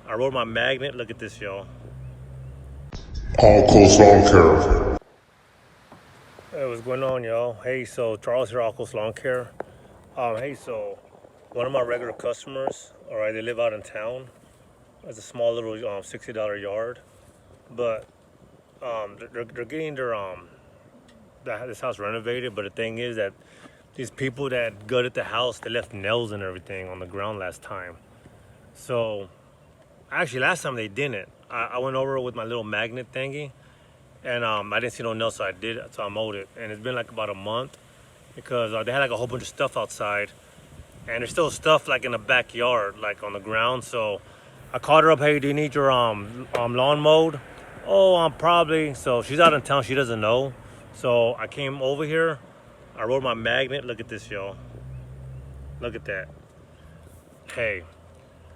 I rolled my magnet. Look at this, y'all. AllCoastLawncare. Hey, what's going on, y'all? Hey, so Charles here, AllCoastLawncare. Hey, so one of my regular customers, all right, they live out in town. It's a small little $60 yard, but they're getting their this house renovated. But the thing is that these people that gutted the house, they left nails and everything on the ground last time. So actually, last time they didn't. I went over with my little magnet thingy, and I didn't see no nails, so I mowed it. And it's been like about a month because they had like a whole bunch of stuff outside, and there's still stuff like in the backyard, like on the ground. So I called her up. Hey, do you need your lawn mowed? Oh, probably. So she's out in town. She doesn't know. So I came over here. I rolled my magnet. Look at this, y'all. Look at that. Hey,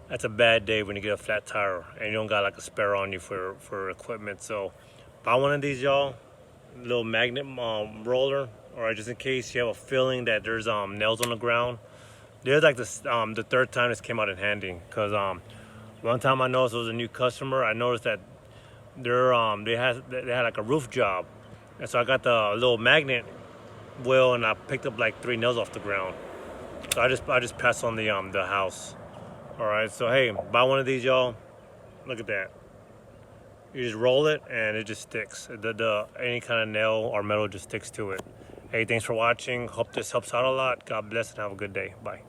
that's a bad day when you get a flat tire and you don't got like a spare on you for equipment. So buy one of these, y'all. Little magnet roller, all right, just in case you have a feeling that there's nails on the ground. There's like this the third time this came out in handy, because one time I noticed it was a new customer. I noticed that they had like a roof job, and so I got the little magnet wheel and I picked up like 3 nails off the ground. So I just passed on the house. All right, so hey, buy one of these, y'all. Look at that. You just roll it and it just sticks. Any kind of nail or metal just sticks to it. Hey, thanks for watching. Hope this helps out a lot. God bless and have a good day. Bye.